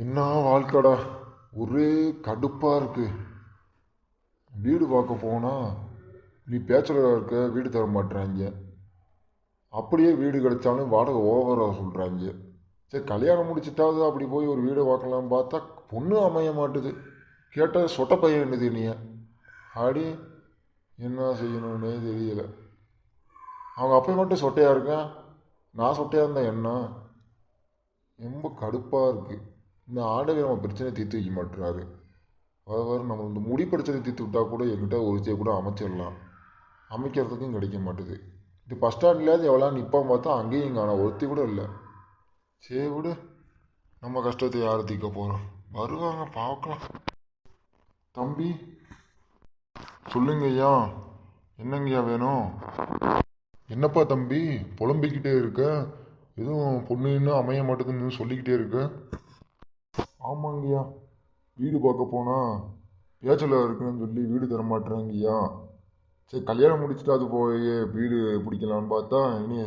என்ன வாழ்க்கடா, ஒரே கடுப்பாக இருக்கு. வீடு பார்க்க போனா நீ பேச்சுலராக இருக்க, வீடு தர மாட்டுறாங்க. அப்படியே வீடு கிடைச்சாலும் வாடகை ஓவராக சொல்கிறாங்க. சரி, கல்யாணம் முடிச்சிட்டாவது அப்படி போய் ஒரு வீடு பார்க்கலாம் பார்த்தா பொண்ணு அமைய மாட்டுது. கேட்டால் சொட்ட பையன் என்னது நீ ஆடி. என்ன செய்யணும்னே தெரியல. அவங்க அப்பா மட்டும் சொட்டையாக இருக்கேன், நான் சொட்டையாக இருந்தேன். என்ன ரொம்ப கடுப்பாக இருக்குது. இந்த ஆண்டவே நம்ம பிரச்சனையை தீர்த்து வைக்க மாட்டுறாரு. அதாவது நம்ம இந்த முடி பிரச்சனை தீர்த்து விட்டா கூட எங்கிட்ட ஒருத்தையை கூட அமைச்சிடலாம், அமைக்கிறதுக்கும் கிடைக்க மாட்டுது. இது பஸ் ஸ்டாண்ட்லேயாவது எவ்வளோ நிற்பான் பார்த்தா அங்கேயும் இங்கே ஆனால் ஒருத்தி கூட இல்லை. சரி விடு, நம்ம கஷ்டத்தை யார் தீர்க்க போகிறோம், வருவாங்க பார்க்கலாம். தம்பி சொல்லுங்க ஐயா, என்னங்கய்யா வேணும்? என்னப்பா தம்பி புலம்பிக்கிட்டே இருக்க? எதுவும் பொண்ணு இன்னும் அமைய மாட்டேதுன்னு சொல்லிக்கிட்டே இருக்க? ஆமாங்கய்யா, வீடு பார்க்க போனால் பேச்சலாக இருக்குன்னு சொல்லி வீடு தர மாட்டேறாங்கய்யா. சரி, கல்யாணம் முடிச்சுட்டு அது போய் வீடு பிடிக்கலான்னு பார்த்தா இனி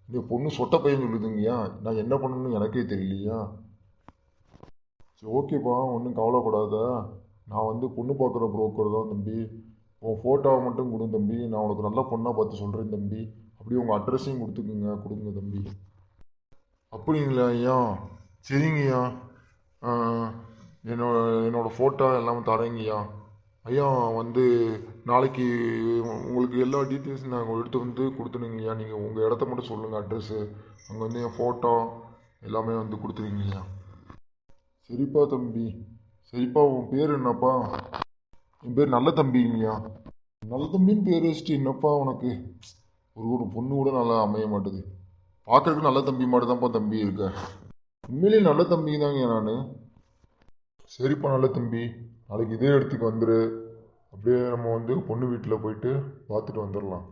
இனி பொண்ணு சொட்ட பையன் சொல்லுதுங்கய்யா. நான் என்ன பண்ணணும்னு எனக்கே தெரியலையா. சரி ஓகேப்பா, ஒன்றும் கவலைப்படாத. நான் பொண்ணு பார்க்குற புரோக்கர் தான் தம்பி. உன் ஃபோட்டோவை மட்டும் கொடுங்க தம்பி, நான் உனக்கு நல்ல பொண்ணாக பார்த்து சொல்கிறேன் தம்பி. அப்படியே உங்கள் அட்ரஸையும் கொடுங்க தம்பி. அப்படிங்களா ஐயா? சரிங்கய்யா. என்னோட ஃபோட்டோ எல்லாமே தரேங்கய்யா. ஐயா நாளைக்கு உங்களுக்கு எல்லா டீட்டெயில்ஸும் நாங்கள் எடுத்து கொடுத்துடுங்கய்யா. நீங்கள் உங்கள் இடத்த மட்டும் சொல்லுங்கள், அட்ரெஸ்ஸு. அங்கே என் ஃபோட்டோ எல்லாமே கொடுத்துருங்கய்யா. சரிப்பா தம்பி. சரிப்பா, உன் பேர் என்னப்பா? என் பேர் நல்ல தம்பிங்கய்யா. நல்ல தம்பின்னு பேர் வச்சுட்டு என்னப்பா உனக்கு ஒரு பொண்ணு கூட நல்லா அமைய மாட்டுது. பார்க்கறதுக்கு நல்ல தம்பி மாதிரி தான்ப்பா தம்பி இருக்க. உண்மையிலேயே நல்ல தம்பி தாங்க நான். சரிப்பா நல்ல தம்பி, நாளைக்கு இதே இடத்துக்கு வந்துடு. அப்படியே நம்ம பொண்ணு வீட்டில் போயிட்டு பார்த்துட்டு வந்துடலாம்.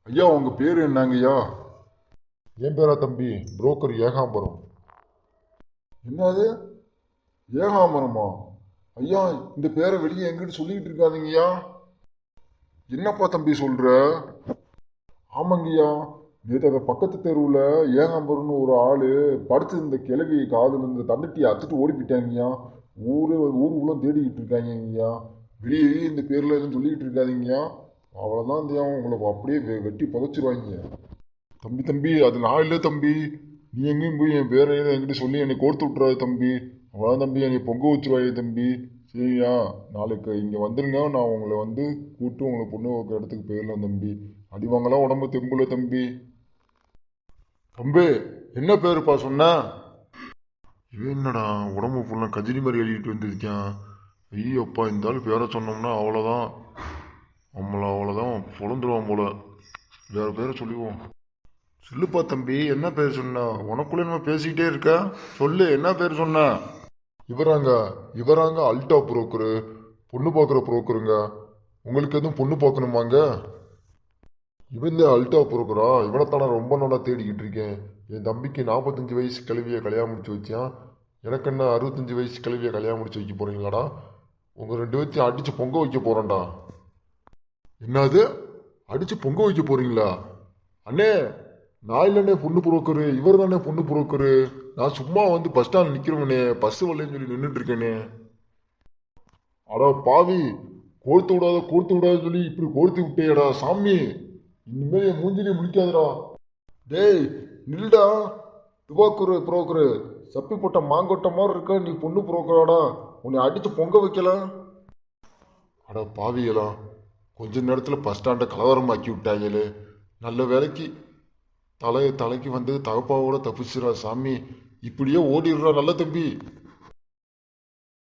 ஐயா உங்கள் பேர் என்னங்கய்யா? என் பேரா தம்பி? புரோக்கர் ஏகாம்பரம். என்னது ஏகாம்பரமா? ஐயா இந்த பேரை வெளியே எங்கிட்ட சொல்லிக்கிட்டு இருக்காதீங்கய்யா. என்னப்பா தம்பி சொல்கிற? ஆமாங்கய்யா, நேற்று அந்த பக்கத்து தெருவில் ஏகாம்பரம்னு ஒரு ஆள் படுத்து இந்த கிழவி காதில் இந்த தண்டட்டியை அத்துட்டு ஓடி போயிட்டாங்கய்யா. ஊருக்குள்ள தேடிக்கிட்டு இருக்காங்கய்யா. வெளியே இந்த பேரில் எதுவும் சொல்லிக்கிட்டு இருக்காதீங்கய்யா. அவ்வளோதான் இந்த உங்களை அப்படியே வெட்டி புதைச்சிருவாங்க. தம்பி அது நான் இல்லை தம்பி. நீ எங்கேயும் போய் என் பேரை என்கிட்ட சொல்லி என்னை கோர்த்து விட்டுறாது தம்பி. அவ்வளோதான் தம்பி, என்னை பொங்க வச்சுருவாயே தம்பி. சரியா, நாளைக்கு இங்கே வந்துடுங்க. நான் உங்களை கூப்பிட்டு உங்களை பொண்ணு இடத்துக்கு போயிடலாம் தம்பி. அடி வாங்கலாம் உடம்பு தெம்புல தம்பி. தம்பி என்ன பேருப்பா சொன்ன? இவன் என்னடா உடம்பு ஃபுல்லாக கஜினி மாதிரி எழுதிட்டு வந்துருக்கான். ஐயோப்பா, இந்த ஆள் பேரை சொன்னோம்னா அவ்வளோதான், அவ்வளோதான் பொழந்துருவான் போல. வேற பேரை சொல்லுவோம். சொல்லுப்பா தம்பி, என்ன பேர் சொன்ன? உனக்குள்ளே நம்ம பேசிக்கிட்டே இருக்க, சொல்லு என்ன பேர் சொன்ன? இவராங்க அல்டா புரோக்கரு, பொண்ணு பார்க்குற புரோக்கருங்க. உங்களுக்கு எதுவும் பொண்ணு பார்க்கணுமாங்க? இவன் அல்டா புரோக்கரா? இவனைத்தான ரொம்ப நாளாக தேடிக்கிட்டு இருக்கேன். என் தம்பிக்கு 45 வயசு கிழவியை கல்யாணம் முடிச்சு வச்சான். எனக்கு என்ன 65 வயசு கிழவியை கல்யாணம் முடிச்சு வைக்க போறீங்களாடா? உங்கள் 2 பேர்த்தையும் அடித்து பொங்க வைக்க போகிறேன்டா. என்னது அடித்து பொங்க வைக்க போறீங்களா? அண்ணே நான் இல்லைண்ணே பொண்ணு புரோக்கரு, இவர் தானே பொண்ணு புரோக்கரு. நான் சும்மா பஸ் ஸ்டாண்ட் நிற்கிறவனே, பஸ் வரலன்னு சொல்லி நின்றுட்டு இருக்கேனே. அடா பாவி, கோர்த்து விடாதுன்னு சொல்லி இப்படி கோர்த்து விட்டேடா சாமி. இனிமேல் என் மூஞ்சிலே முடிக்காதடா. டேய் நில்டா, புரோக்கரு சப்பி போட்ட மாங்கொட்ட மாதிரி இருக்க. நீ பொண்ணு புரோக்கராடா? உன்னை அடித்து பொங்க வைக்கலாம். அட பாவிகளா, கொஞ்ச நேரத்தில் பஸ் ஸ்டாண்டை கலவரமாக்கி விட்டாங்களே. நல்ல வேலைக்கு தலைக்கு தகப்பாவோட தப்பிச்சுடா சாமி. இப்படியே ஓடிடுறா நல்ல தம்பி.